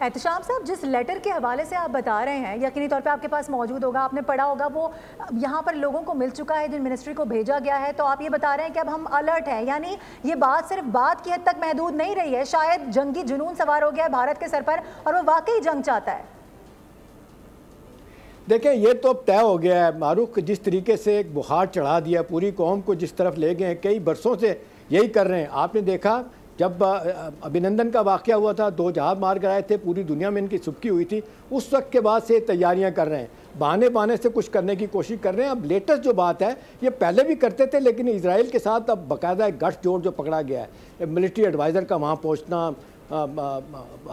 احتشام صاحب، جس لیٹر کے حوالے سے آپ بتا رہے ہیں یقینی طور پہ آپ کے پاس موجود ہوگا، آپ نے پڑھا ہوگا، وہ یہاں پر لوگوں کو مل چکا ہے جن منسٹری کو بھیجا گیا ہے، تو آپ یہ بتا رہے ہیں کہ اب ہم الرٹ ہیں، یعنی یہ بات صرف بات کی حد تک محدود نہیں رہی ہے، شاید جنگی جنون سوار ہو گیا ہے بھارت کے سر پر اور وہ واقعی جنگ چاہتا ہے. دیکھیں یہ تو اب طے ہو گیا ہے معروف، جس طریقے سے ایک بخار چڑھا دیا پوری قوم کو، جس طرف لے گئے ہیں، کئی برسوں سے یہی کر رہے ہیں. آپ نے دیکھا جب ابھینندن کا واقعہ ہوا تھا، 2 جہاز مار کر آئے تھے، پوری دنیا میں ان کی سبکی ہوئی تھی، اس وقت کے بعد سے تیاریاں کر رہے ہیں، بہانے سے کچھ کرنے کی کوشش کر رہے ہیں. اب لیٹسٹ جو بات ہے یہ پہلے بھی کرتے تھے، لیکن اسرائیل کے ساتھ اب باقاعدہ ایک گٹھ جوڑ جو پکڑا گیا ہے، ملٹری ایڈوائزر کا وہاں پہنچنا،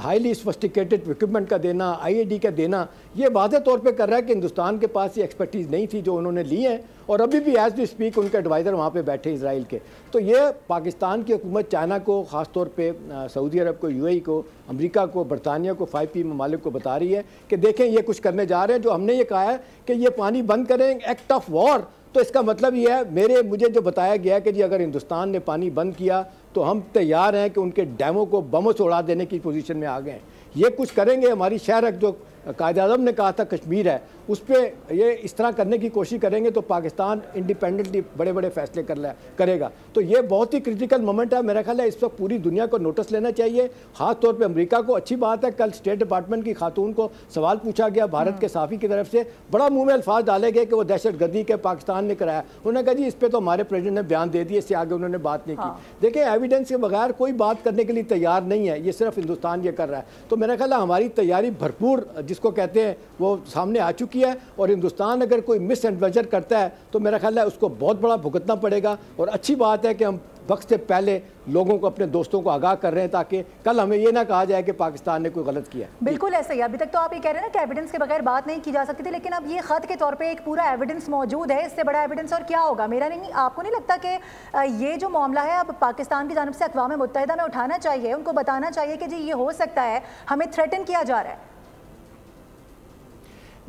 ہائیلی سوفسٹیکیٹڈ اکوپمنٹ کا دینا، IAD کا دینا، یہ واضح طور پہ کر رہا ہے کہ ہندوستان کے پاس یہ ایکسپرٹیز نہیں تھی جو انہوں نے لی ہے، اور ابھی بھی ایز وی اسپیک ان کے ایڈوائزر وہاں پہ بیٹھے اسرائیل کے. تو یہ پاکستان کی حکومت چائنا کو، خاص طور پہ سعودی عرب کو، UAE کو، امریکہ کو، برطانیہ کو، 5P ممالک کو بتا رہی ہے کہ دیکھیں یہ کچھ کرنے جا رہے ہیں. جو ہم نے یہ کہا ہے کہ یہ پانی بند کریں، ایکٹ آف وار، تو اس کا مطلب یہ ہے مجھے جو بتایا گیا ہے کہ جی اگر ہندوستان نے پانی بند کیا تو ہم تیار ہیں کہ ان کے ڈیموں کو بموں سے اڑا دینے کی پوزیشن میں آ گئے ہیں. یہ کچھ کریں گے. ہماری شہر جو قائد اعظم نے کہا تھا کشمیر ہے، اس پہ یہ اس طرح کرنے کی کوشش کریں گے تو پاکستان انڈیپینڈنٹلی بڑے بڑے فیصلے کرے گا. تو یہ بہت ہی کرٹیکل مومنٹ ہے. میرا خیال ہے اس وقت پوری دنیا کو نوٹس لینا چاہیے، خاص طور پہ امریکہ کو. اچھی بات ہے کل اسٹیٹ ڈپارٹمنٹ کی خاتون کو سوال پوچھا گیا بھارت کے صحافی کی طرف سے، بڑا منہ میں الفاظ ڈالے گئے کہ وہ دہشت گردی کے پاکستان نے کرایا. انہوں نے کہا جی اس پہ تو ہمارے پریزیڈنٹ نے بیان دے دیا، اس سے آگے انہوں نے بات نہیں کی. دیکھیں ایویڈنس کے بغیر کوئی بات کرنے کے لیے تیار نہیں ہے، یہ صرف ہندوستان یہ کر رہا ہے. تو میرا خیال ہے ہماری تیاری بھرپور جس کو کہتے ہیں وہ سامنے آ چکی ہے، اور ہندوستان اگر کوئی مس ایڈوینچر کرتا ہے تو میرا خیال ہے اس کو بہت بڑا بھگتنا پڑے گا. اور اچھی بات ہے کہ ہم وقت سے پہلے لوگوں کو، اپنے دوستوں کو آگاہ کر رہے ہیں تاکہ کل ہمیں یہ نہ کہا جائے کہ پاکستان نے کوئی غلط کیا. بالکل ایسا ہی. ابھی تک تو آپ یہ کہہ رہے ہیں نا کہ ایویڈنس کے بغیر بات نہیں کی جا سکتی تھی، لیکن اب یہ خط کے طور پہ ایک پورا ایویڈنس موجود ہے. اس سے بڑا ایویڈنس اور کیا ہوگا؟ آپ کو نہیں لگتا کہ یہ جو معاملہ ہے اب پاکستان کی جانب سے اقوام متحدہ میں اٹھانا چاہیے، ان کو بتانا چاہیے کہ جی یہ ہو سکتا ہے، ہمیں تھریٹن کیا جا رہا ہے؟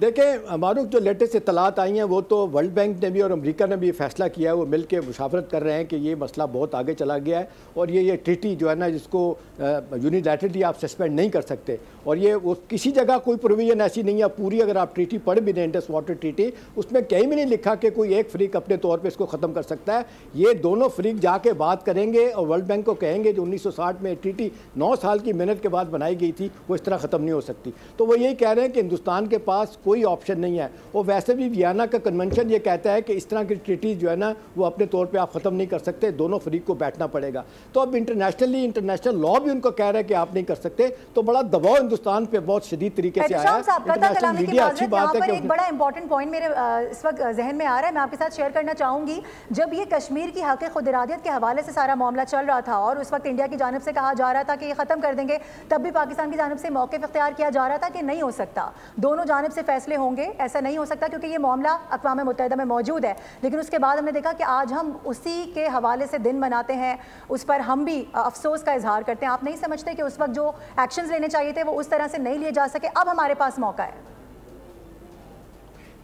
دیکھیں معروف جو لیٹسٹ اطلاعات آئی ہیں وہ تو ورلڈ بینک نے بھی اور امریکہ نے بھی فیصلہ کیا ہے، وہ مل کے مشاورت کر رہے ہیں کہ یہ مسئلہ بہت آگے چلا گیا ہے، اور یہ ٹریٹی جو ہے نا جس کو یونیلیٹرلی آپ سسپینڈ نہیں کر سکتے، اور یہ کسی جگہ کوئی پروویژن ایسی نہیں ہے پوری. اگر آپ ٹریٹی پڑھ بھی دیں انڈس واٹر ٹریٹی، اس میں کہیں بھی نہیں لکھا کہ کوئی ایک فریق اپنے طور پہ اس کو ختم کر سکتا ہے. یہ دونوں فریق جا کے بات کریں گے اور ورلڈ بینک کو کہیں گے جو 1960 میں ٹریٹی 9 سال کی محنت کے بعد بنائی گئی تھی وہ اس طرح ختم نہیں ہو سکتی. تو وہ یہی کہہ رہے ہیں کہ ہندوستان کے پاس کوئی آپشن نہیں ہے. اور ویسے بھی ویانا کا کنونشن یہ کہتا ہے کہ اس طرح کی ٹریٹیز جو ہے نا وہ اپنے طور پہ آپ ختم نہیں کر سکتے، دونوں فریق کو بیٹھنا پڑے گا. تو اب انٹرنیشنل لا بھی ان کو کہہ رہا ہے کہ آپ نہیں کر سکتے. تو بڑا دباؤ ہندوستان پہ بہت شدید طریقے سے آیا ہے. انٹرنیشنل میڈیا اچھی بات ہے کہ ایک بڑا امپورٹنٹ پوائنٹ میرے اس وقت ذہن میں آ رہا ہے، میں آپ کے ساتھ شیئر کرنا چاہوں گی. جب یہ کشمیر کی حق خود ارادیت کے حوالے سے سارا معاملہ چل رہا تھا اور اس وقت انڈیا کی جانب سے کہا جا رہا تھا کہ یہ ختم کر دیں گے، تب بھی پاکستان کی جانب سے موقف اختیار کیا جا رہا تھا کہ نہیں ہو سکتا، دونوں جانب سے فیصلے ہوں گے، ایسا نہیں ہو سکتا کیونکہ یہ معاملہ اقوام متحدہ میں موجود ہے. لیکن اس کے بعد ہم نے دیکھا کہ آج ہم اسی کے حوالے سے دن مناتے ہیں، اس پر ہم بھی افسوس کا اظہار کرتے ہیں. آپ نہیں سمجھتے کہ اس وقت جو ایکشنز لینے چاہیے تھے وہ اس طرح سے نہیں لیے جا سکے؟ اب ہمارے پاس موقع ہے.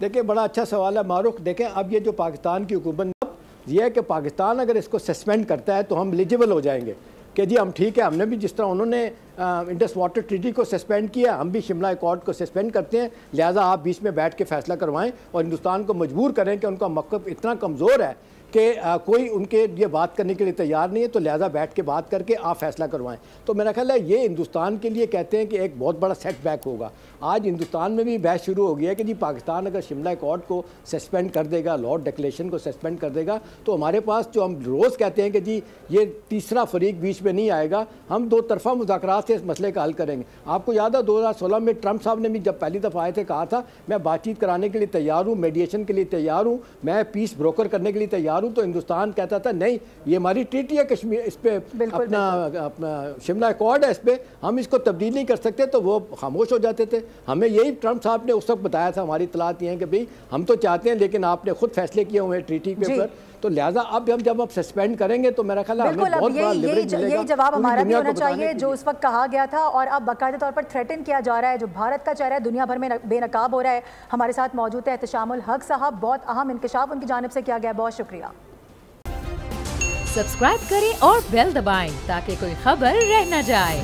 دیکھیں بڑا اچھا سوال ہے معروف. دیکھیں اب یہ جو پاکستان کی حکومت یہ ہے کہ پاکستان اگر اس کو سسپینڈ کرتا ہے تو ہم ایلیجیبل ہو جائیں گے کہ جی ہم ٹھیک ہے، ہم نے بھی جس طرح انہوں نے انڈس واٹر ٹریٹی کو سسپینڈ کیا، ہم بھی شملہ ایکارڈ کو سسپینڈ کرتے ہیں، لہٰذا آپ بیچ میں بیٹھ کے فیصلہ کروائیں اور ہندوستان کو مجبور کریں کہ ان کا موقف اتنا کمزور ہے کہ کوئی ان کے یہ بات کرنے کے لیے تیار نہیں ہے، تو لہٰذا بیٹھ کے بات کر کے آپ فیصلہ کروائیں. تو میرا خیال ہے یہ ہندوستان کے لیے کہتے ہیں کہ ایک بہت بڑا سیٹ بیک ہوگا. آج ہندوستان میں بھی بحث شروع ہو گیا ہے کہ جی پاکستان اگر شملہ ایکارڈ کو سسپینڈ کر دے گا، لاہور ڈکلیریشن کو سسپینڈ کر دے گا، تو ہمارے پاس جو ہم روز کہتے ہیں کہ جی یہ تیسرا فریق بیچ میں نہیں آئے گا، ہم 2 طرفہ مذاکرات سے اس مسئلے کا حل کریں گے. آپ کو یاد ہے 2016 میں ٹرمپ صاحب نے بھی جب پہلی دفعہ آئے تھے کہا تھا میں بات چیت کرانے کے لیے تیار ہوں، میڈیشن کے لیے تیار ہوں، میں پیس بروکر کرنے کے لیے تیار ہوں. تو ہندوستان کہتا تھا نہیں یہ ہماری ٹریٹی ہے کشمیر، اس پہ اپنا شملہ ایکارڈ ہے، اس پہ ہم اس کو تبدیل نہیں کر سکتے. تو وہ خاموش ہو جاتے تھے. ہمیں یہی ٹرمپ صاحب نے اس وقت بتایا تھا، ہماری اطلاعات یہ ہیں کہ بھئی ہم تو چاہتے ہیں لیکن آپ نے خود فیصلے کیے ہوئے ٹریٹی کے اوپر، تو لہٰذا اب جب آپ سسپینڈ کریں گے تو میرا خیال ہے ہمیں بہت بڑا لیوریج ملے گا. یہی جواب ہمارا بھی ہونا چاہیے جو اس وقت کہا گیا تھا، اور اب باقاعدہ طور پر تھریٹن کیا جا رہا ہے. جو بھارت کا چہرہ ہے دنیا بھر میں بے نقاب ہو رہا ہے. ہمارے ساتھ موجود ہے احتشام الحق صاحب، بہت اہم انکشاف ان کی جانب سے کیا گیا، بہت شکریہ. سبسکرائب کریں اور بیل دبائیں تاکہ کوئی خبر رہ نہ جائے.